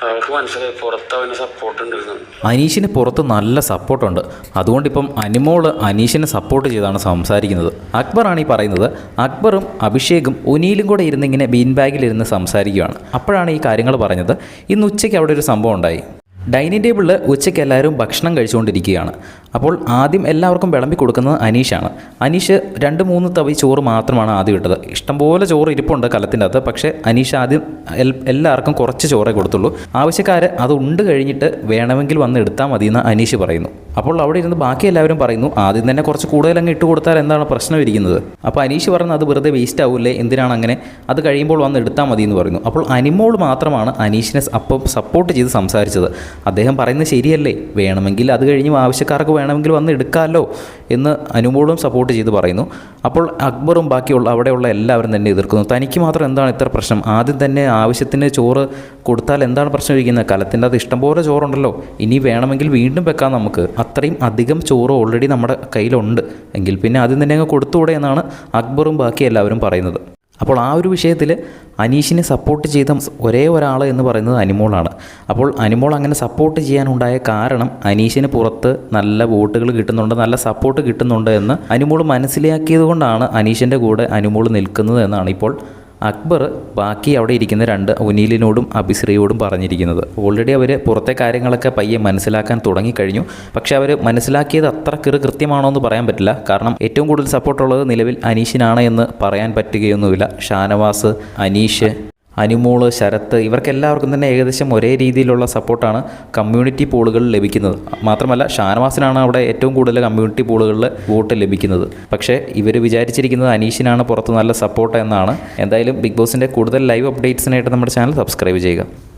അവർക്ക് മനസ്സിലായി പുറത്ത് അവന് സപ്പോർട്ട് ഉണ്ട്. അനീഷിന് പുറത്ത് നല്ല സപ്പോർട്ടുണ്ട്. അതുകൊണ്ടിപ്പം അനിമോള് അനീഷിനെ സപ്പോർട്ട് ചെയ്താണ് സംസാരിക്കുന്നത്. അക്ബറാണ് ഈ പറയുന്നത്. അക്ബറും അഭിഷേകും ഒനിയിലും കൂടെ ഇരുന്നിങ്ങനെ ബീൻ ബാഗിലിരുന്ന് സംസാരിക്കുകയാണ്. അപ്പോഴാണ് ഈ കാര്യങ്ങൾ പറഞ്ഞത്. ഇന്ന് ഉച്ചയ്ക്ക് അവിടെ ഒരു സംഭവം ഉണ്ടായി. ഡൈനിങ് ടേബിളിൽ ഉച്ചയ്ക്ക് എല്ലാവരും ഭക്ഷണം കഴിച്ചുകൊണ്ടിരിക്കുകയാണ്. അപ്പോൾ ആദ്യം എല്ലാവർക്കും വിളമ്പി കൊടുക്കുന്നത് അനീഷാണ്. അനീഷ് 2-3 തവി ചോറ് മാത്രമാണ് ആദ്യം ഇട്ടത്. ഇഷ്ടംപോലെ ചോറ് ഇരിപ്പുണ്ട് കലത്തിൻ്റെ അകത്ത്. പക്ഷേ അനീഷ് ആദ്യം എല്ലാവർക്കും കുറച്ച് ചോറേ കൊടുത്തുള്ളൂ. ആവശ്യക്കാർ അത് ഉണ്ട് കഴിഞ്ഞിട്ട് വേണമെങ്കിൽ വന്ന് എടുത്താൽ മതിയെന്ന് അനീഷ് പറയുന്നു. അപ്പോൾ അവിടെ ഇരുന്ന് ബാക്കി എല്ലാവരും പറയുന്നു ആദ്യം തന്നെ കുറച്ച് കൂടുതലങ്ങ് ഇട്ട് കൊടുത്താൽ എന്താണ് പ്രശ്നം ഇരിക്കുന്നത്. അപ്പോൾ അനീഷ് പറഞ്ഞത് അത് വെറുതെ വേസ്റ്റ് ആവില്ലേ, എന്തിനാണ് അങ്ങനെ, അത് കഴിയുമ്പോൾ വന്ന് എടുത്താൽ മതി എന്ന് പറയുന്നു. അപ്പോൾ അനിമോൾ മാത്രമാണ് അനീഷിനെ അപ്പം സപ്പോർട്ട് ചെയ്ത് സംസാരിച്ചത്. അദ്ദേഹം പറയുന്നത് ശരിയല്ലേ, വേണമെങ്കിൽ അത് കഴിഞ്ഞ് ആവശ്യക്കാർക്ക് വേണമെങ്കിൽ വന്ന് എടുക്കാമല്ലോ എന്ന് അനുമോളും സപ്പോർട്ട് ചെയ്ത് പറയുന്നു. അപ്പോൾ അക്ബറും ബാക്കിയുള്ള അവിടെയുള്ള എല്ലാവരും തന്നെ എതിർക്കുന്നു. തനിക്ക് മാത്രം എന്താണ് ഇത്ര പ്രശ്നം, ആദ്യം തന്നെ ആവശ്യത്തിന് ചോറ് കൊടുത്താൽ എന്താണ് പ്രശ്നം ഇരിക്കുന്നത്, കലത്തിൻ്റെ അത് ഇഷ്ടംപോലെ ചോറുണ്ടല്ലോ, ഇനി വേണമെങ്കിൽ വീണ്ടും വെക്കാം, നമുക്ക് അത്രയും അധികം ചോറ് ഓൾറെഡി നമ്മുടെ കയ്യിലുണ്ട്, എങ്കിൽ പിന്നെ ആദ്യം തന്നെ അങ്ങ് കൊടുത്തുകൂടെ എന്നാണ് അക്ബറും ബാക്കി എല്ലാവരും പറയുന്നത്. അപ്പോൾ ആ ഒരു വിഷയത്തിൽ അനീഷിനെ സപ്പോർട്ട് ചെയ്ത ഒരേ ഒരാൾ എന്ന് പറയുന്നത് അനിമോളാണ്. അപ്പോൾ അനിമോൾ അങ്ങനെ സപ്പോർട്ട് ചെയ്യാനുണ്ടായ കാരണം അനീഷിന് പുറത്ത് നല്ല വോട്ടുകൾ കിട്ടുന്നുണ്ട്, നല്ല സപ്പോർട്ട് കിട്ടുന്നുണ്ട് എന്ന് അനിമോൾ മനസ്സിലാക്കിയത് കൊണ്ടാണ് അനീഷിൻ്റെ കൂടെ അനിമോൾ നിൽക്കുന്നത് എന്നാണ് ഇപ്പോൾ അക്ബർ ബാക്കി അവിടെ ഇരിക്കുന്ന 2 ഒനീലിനോടും അഭിശ്രീയോടും പറഞ്ഞിരിക്കുന്നത്. ഓൾറെഡി അവർ പുറത്തെ കാര്യങ്ങളൊക്കെ പയ്യെ മനസ്സിലാക്കാൻ തുടങ്ങിക്കഴിഞ്ഞു. പക്ഷേ അവർ മനസ്സിലാക്കിയത് അത്ര കൃത്യമാണോ എന്ന് പറയാൻ പറ്റില്ല. കാരണം ഏറ്റവും കൂടുതൽ സപ്പോർട്ടുള്ളത് നിലവിൽ അനീഷിനാണ് എന്ന് പറയാൻ പറ്റുകയൊന്നുമില്ല. ഷാനവാസ്, അനീഷ്, അനിമോള്, ശരത്ത് ഇവർക്കെല്ലാവർക്കും തന്നെ ഏകദേശം ഒരേ രീതിയിലുള്ള സപ്പോർട്ടാണ് കമ്മ്യൂണിറ്റി പോളുകളിൽ ലഭിക്കുന്നത്. മാത്രമല്ല ഷാനവാസിനാണ് അവിടെ ഏറ്റവും കൂടുതൽ കമ്മ്യൂണിറ്റി പോളുകളിൽ വോട്ട് ലഭിക്കുന്നത്. പക്ഷേ ഇവർ വിചാരിച്ചിരിക്കുന്നത് അനീഷിനാണ് പുറത്ത് നല്ല സപ്പോർട്ട് എന്നാണ്. എന്തായാലും ബിഗ് ബോസിൻ്റെ കൂടുതൽ ലൈവ് അപ്ഡേറ്റ്സിനായിട്ട് നമ്മുടെ ചാനൽ സബ്സ്ക്രൈബ് ചെയ്യുക.